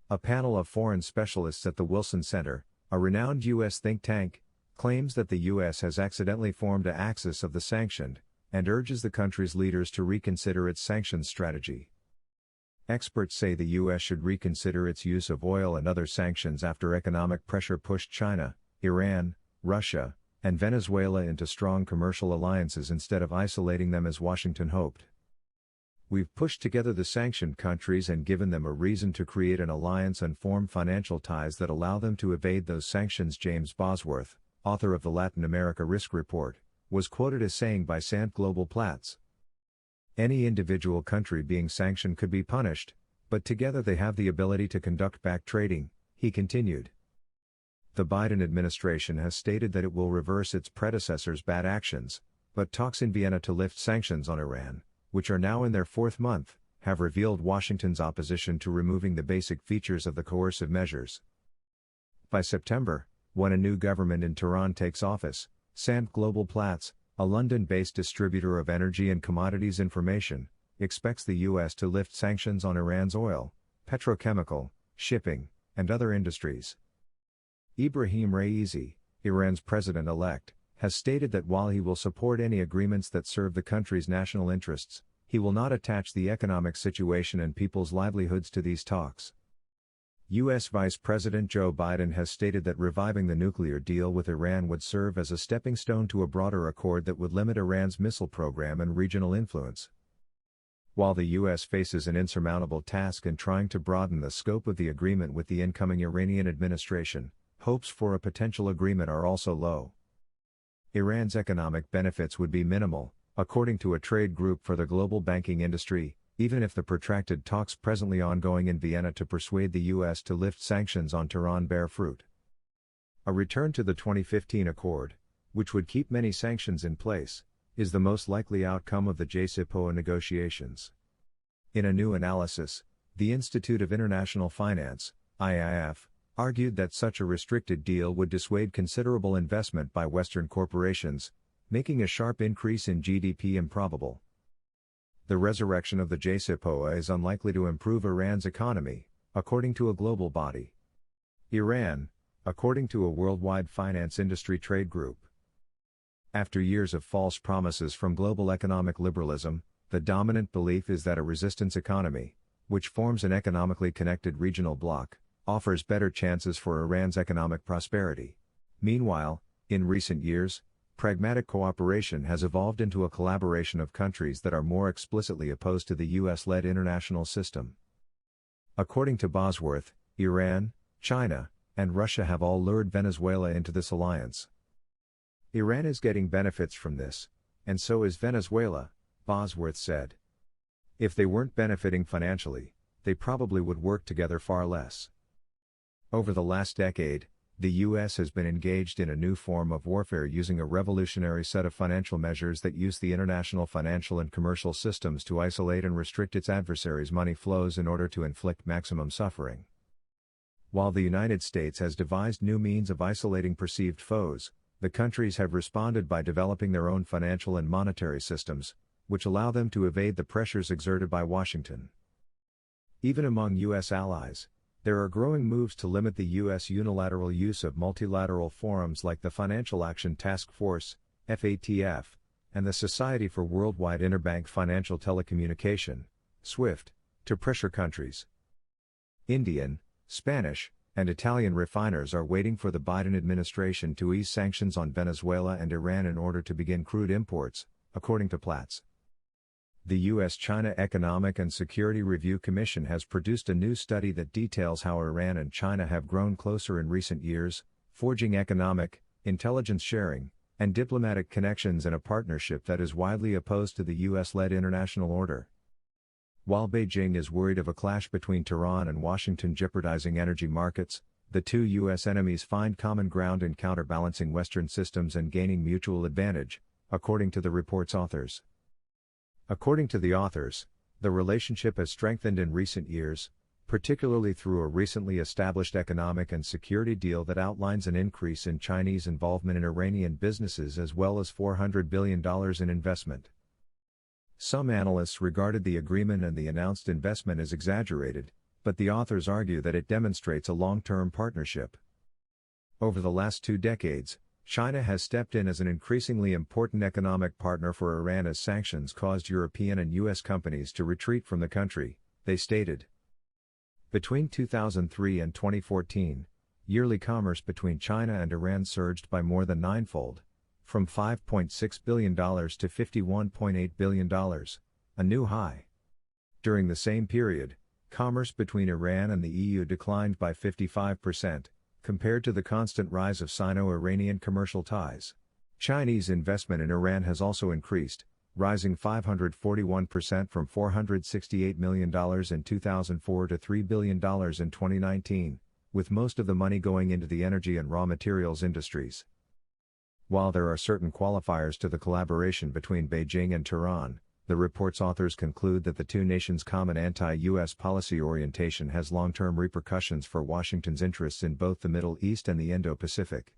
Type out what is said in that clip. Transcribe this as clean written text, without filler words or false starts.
A panel of foreign specialists at the Wilson Center, a renowned U.S. think tank, claims that the U.S. has accidentally formed an axis of the sanctioned, and urges the country's leaders to reconsider its sanctions strategy. Experts say the U.S. should reconsider its use of oil and other sanctions after economic pressure pushed China, Iran, Russia, and Venezuela into strong commercial alliances instead of isolating them as Washington hoped. We've pushed together the sanctioned countries and given them a reason to create an alliance and form financial ties that allow them to evade those sanctions. James Bosworth, author of the Latin America Risk Report, was quoted as saying by Sant Global Platts. Any individual country being sanctioned could be punished, but together they have the ability to conduct back trading, he continued. The Biden administration has stated that it will reverse its predecessor's bad actions, but talks in Vienna to lift sanctions on Iran, which are now in their fourth month, have revealed Washington's opposition to removing the basic features of the coercive measures. By September, when a new government in Tehran takes office, Sant Global Platts, a London-based distributor of energy and commodities information, expects the U.S. to lift sanctions on Iran's oil, petrochemical, shipping, and other industries. Ibrahim Raisi, Iran's president-elect, has stated that while he will support any agreements that serve the country's national interests, he will not attach the economic situation and people's livelihoods to these talks. U.S. Vice President Joe Biden has stated that reviving the nuclear deal with Iran would serve as a stepping stone to a broader accord that would limit Iran's missile program and regional influence. While the U.S. faces an insurmountable task in trying to broaden the scope of the agreement with the incoming Iranian administration, hopes for a potential agreement are also low. Iran's economic benefits would be minimal, according to a trade group for the global banking industry, even if the protracted talks presently ongoing in Vienna to persuade the U.S. to lift sanctions on Tehran bear fruit. A return to the 2015 accord, which would keep many sanctions in place, is the most likely outcome of the JCPOA negotiations. In a new analysis, the Institute of International Finance, IIF, argued that such a restricted deal would dissuade considerable investment by Western corporations, making a sharp increase in GDP improbable. The resurrection of the JCPOA is unlikely to improve Iran's economy, according to a global body. Iran, according to a worldwide finance industry trade group. After years of false promises from global economic liberalism, the dominant belief is that a resistance economy, which forms an economically connected regional bloc, offers better chances for Iran's economic prosperity. Meanwhile, in recent years, pragmatic cooperation has evolved into a collaboration of countries that are more explicitly opposed to the US-led international system. According to Bosworth, Iran, China, and Russia have all lured Venezuela into this alliance. Iran is getting benefits from this, and so is Venezuela, Bosworth said. If they weren't benefiting financially, they probably would work together far less. Over the last decade, the U.S. has been engaged in a new form of warfare using a revolutionary set of financial measures that use the international financial and commercial systems to isolate and restrict its adversaries' money flows in order to inflict maximum suffering. While the United States has devised new means of isolating perceived foes, the countries have responded by developing their own financial and monetary systems, which allow them to evade the pressures exerted by Washington. Even among U.S. allies, there are growing moves to limit the U.S. unilateral use of multilateral forums like the Financial Action Task Force, FATF, and the Society for Worldwide Interbank Financial Telecommunication, SWIFT, to pressure countries. Indian, Spanish, and Italian refiners are waiting for the Biden administration to ease sanctions on Venezuela and Iran in order to begin crude imports, according to Platts. The U.S.-China Economic and Security Review Commission has produced a new study that details how Iran and China have grown closer in recent years, forging economic, intelligence sharing, and diplomatic connections in a partnership that is widely opposed to the U.S.-led international order. While Beijing is worried of a clash between Tehran and Washington jeopardizing energy markets, the two U.S. enemies find common ground in counterbalancing Western systems and gaining mutual advantage, according to the report's authors. According to the authors, the relationship has strengthened in recent years, particularly through a recently established economic and security deal that outlines an increase in Chinese involvement in Iranian businesses as well as $400 billion in investment. Some analysts regarded the agreement and the announced investment as exaggerated, but the authors argue that it demonstrates a long-term partnership. Over the last 2 decades, China has stepped in as an increasingly important economic partner for Iran as sanctions caused European and U.S. companies to retreat from the country, they stated. Between 2003 and 2014, yearly commerce between China and Iran surged by more than ninefold, from $5.6 billion to $51.8 billion, a new high. During the same period, commerce between Iran and the EU declined by 55%, compared to the constant rise of Sino-Iranian commercial ties. Chinese investment in Iran has also increased, rising 541% from $468 million in 2004 to $3 billion in 2019, with most of the money going into the energy and raw materials industries. While there are certain qualifiers to the collaboration between Beijing and Tehran, the report's authors conclude that the two nations' common anti-U.S. policy orientation has long-term repercussions for Washington's interests in both the Middle East and the Indo-Pacific.